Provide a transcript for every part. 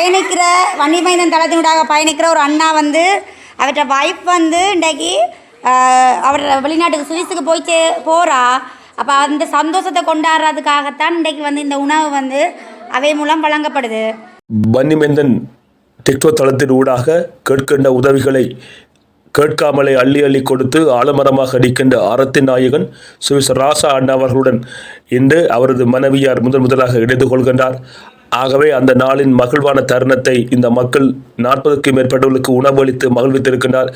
பயணிக்கிற வன்னிமைந்தன் தளத்தினூடாக பயணிக்கிற ஒரு அண்ணா வந்து அவற்ற வைஃப் வந்து இன்றைக்கு அவர் வெளிநாட்டுக்கு சுவிஸுக்கு போகிறா. அப்போ அந்த சந்தோஷத்தை கொண்டாடுறதுக்காகத்தான் இன்றைக்கு வந்து இந்த உணவு வந்து அவை மூலம் வழங்கப்படுது. வன்னிமைந்தன் டிக்டாக் தளத்தின் ஊடாக கேட்கின்ற உதவிகளை கேட்காமலே அள்ளி அள்ளி கொடுத்து ஆலமரமாக அடிக்கின்ற அறத்தின் நாயகன் சுவிஸ் ராசா அண்ணா அவர்களுடன் இன்று அவரது மனைவியார் முதலாக இணைந்து கொள்கின்றார். ஆகவே அந்த நாளின் மகிழ்வான தருணத்தை இந்த மக்கள் 40க்கும் மேற்பட்டவர்களுக்கு உணவளித்து மகிழ்வித்திருக்கின்றார்.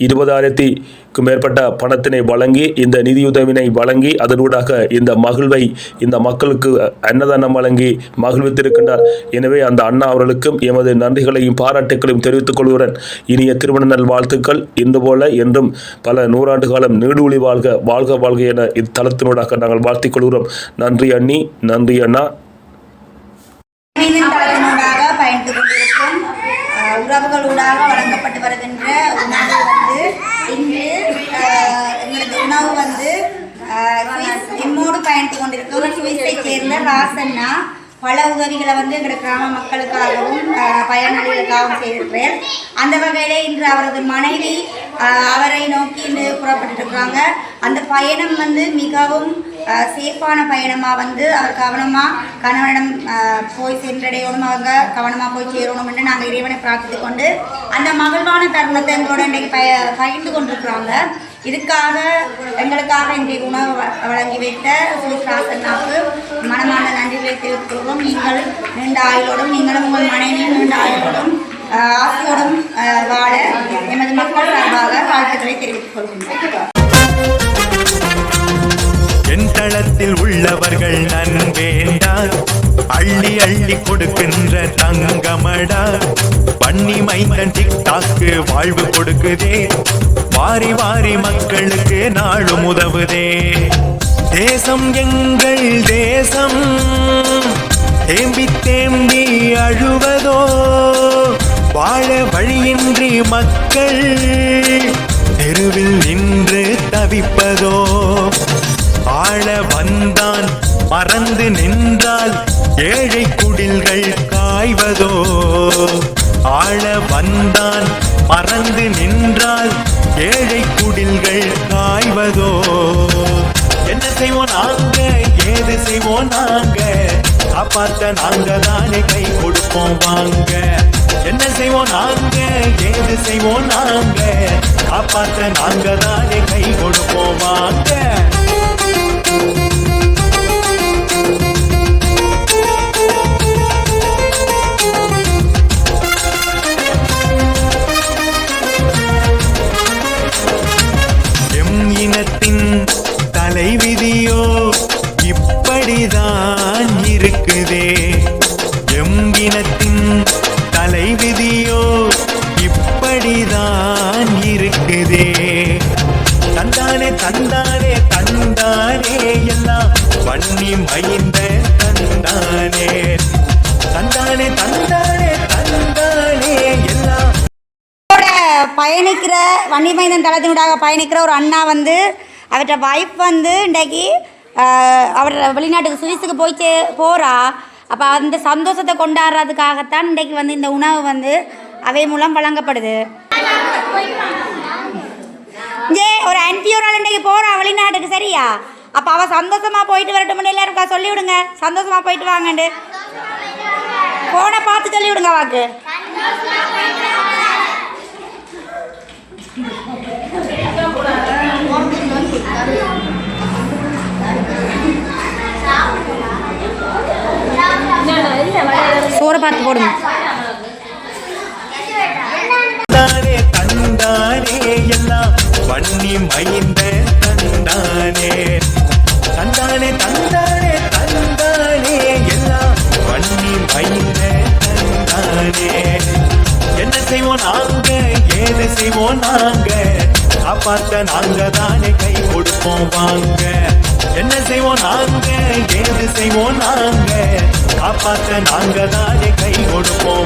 20,000க்கும் மேற்பட்ட பணத்தினை வழங்கி இந்த நிதியுதவினை வழங்கி அதனூடாக இந்த மகிழ்வை இந்த மக்களுக்கு அன்னதானம் வழங்கி மகிழ்வித்திருக்கின்றார். எனவே அந்த அண்ணா அவர்களுக்கும் எமது நன்றிகளையும் பாராட்டுகளையும் தெரிவித்துக் கொள்கிறேன். இனிய திருமண நல் வாழ்த்துக்கள். இன்று போல என்றும் பல நூறாண்டு காலம் நீடூழி வாழ்க வாழ்க வாழ்க என இத்தலத்தினூடாக நாங்கள் வாழ்த்திக் கொள்கிறோம். நன்றி அண்ணி, நன்றி அண்ணா. தளத்தினூடாக பயணித்து கொண்டிருக்கும் உறவுகளூடாக வழங்கப்பட்டு வருகின்ற உணவு வந்து இன்று எங்களது உணவு வந்து என்னோடு பயணித்து கொண்டிருக்கும் சுவிஸை சேர்ந்த ராசண்ணா பல உதவிகளை வந்து எங்களோட கிராம மக்களுக்காகவும் பயனாளிகளுக்காகவும் செய்திருக்கிறார். அந்த வகையிலே இன்று அவரது மனைவி அவரை நோக்கி இன்று புறப்பட்டுருக்காங்க. அந்த பயணம் வந்து மிகவும் சேஃபான பயணமாக வந்து அவர் கவனமாக கணவனிடம் போய் சென்றடையணும், அவங்க கவனமாக போய் சேரணும் என்று நாங்கள் இறைவனை பிரார்த்தித்து கொண்டு அந்த மகிழ்வான தருணத்தை எங்களோட இன்றைக்கு பகிர்ந்து கொண்டிருக்கிறாங்க. இதுக்காக எங்களுக்காக இன்றைய உணவு வழங்கி வைத்த சுவிஸ் ராசண்ணாவுக்கு மனமான நன்றிகளை தெரிவித்துள்ளோம். நீங்கள் நீண்ட ஆயுளோடும் நீங்களும் உங்கள் மனைவியும் நீண்ட ஆயுளோடும் ஆசையோடும் வாழ எமது மக்கள் சார்பாக வாழ்த்துக்களை தெரிவித்துக் கொள்கின்றோம். என் தளத்தில் உள்ளவர்கள் நன்வேண்டார், அள்ளி அள்ளி கொடுக்கின்ற தங்கமடா. வன்னி மைந்தன் டிக்டாக்கு வாழ்வு கொடுக்குதே, வாரி வாரி மக்களுக்கு நாளும் உதவுதே. தேசம் எங்கள் தேசம், தேம்பி தேம்பி அழுவதோ, வாழ வழியின்றி மக்கள் தெருவில் நின்று தவிப்பதோ. ஆள வந்தான் மறந்து நின்றால் ஏழை குடில்கள் காய்வதோ. ஆள வந்தான் மறந்து நின்றால் ஏழை குடில்கள் காய்வதோ. என்ன செய்வோம் நாங்க, ஏது செய்வோம் நாங்க, காப்பாற்ற நாங்க தானே கை கொடுப்போம் வாங்க. என்ன செய்வோம் நாங்க, ஏது செய்வோம் நாங்க, காப்பாற்ற நாங்க தானே கை கொடுப்போம் வாங்க. தலைவிதியோ இப்படிதான் இருக்குதே, எம்பினத்தின் தலைவிதியோ இப்படிதான் இருக்குதே. தந்தானே தந்தானே தந்தானே எல்லாம் வன்னி மைந்த தந்தானே. தந்தானே தந்தானே தந்தானே எல்லாம். பயணிக்கிற வன்னிமைந்தன் தளத்தினூடாக பயணிக்கிற ஒரு அண்ணா வந்து அவற்ற வைஃப் வந்து இன்றைக்கு அவர் வெளிநாட்டுக்கு சுவிஸுக்கு போகிறா. அப்போ அந்த சந்தோஷத்தை கொண்டாடுறதுக்காகத்தான் இன்றைக்கு வந்து இந்த உணவு வந்து அவை மூலம் வழங்கப்படுது. ஒரு அன்பியோரால் இன்றைக்கு போகிறா வெளிநாட்டுக்கு, சரியா? அப்போ அவள் சந்தோஷமாக போயிட்டு வரட்டும், எல்லாருக்கா சொல்லிவிடுங்க, சந்தோஷமாக போயிட்டு வாங்கண்டு ஃபோனை பார்த்து சொல்லிவிடுங்க வாக்கு. சோறை பார்த்து போடுங்க. தந்தானே தந்தானே எல்லாம் வன்னி மைந்த தந்தானே. தந்தானே தந்தானே தந்தானே எல்லாம் வன்னி மைந்த தந்தானே. என்ன செய்வோம் நாங்க, ஏது செய்வோம் நாங்க, காப்பாற்ற நாங்க தானே கை கொடுப்போம் வாங்க. என்ன செய்வோம் நாங்க, ஏது செய்வோம் நாங்க, காப்பாற்ற நாங்க தானே கை கொடுப்போம்.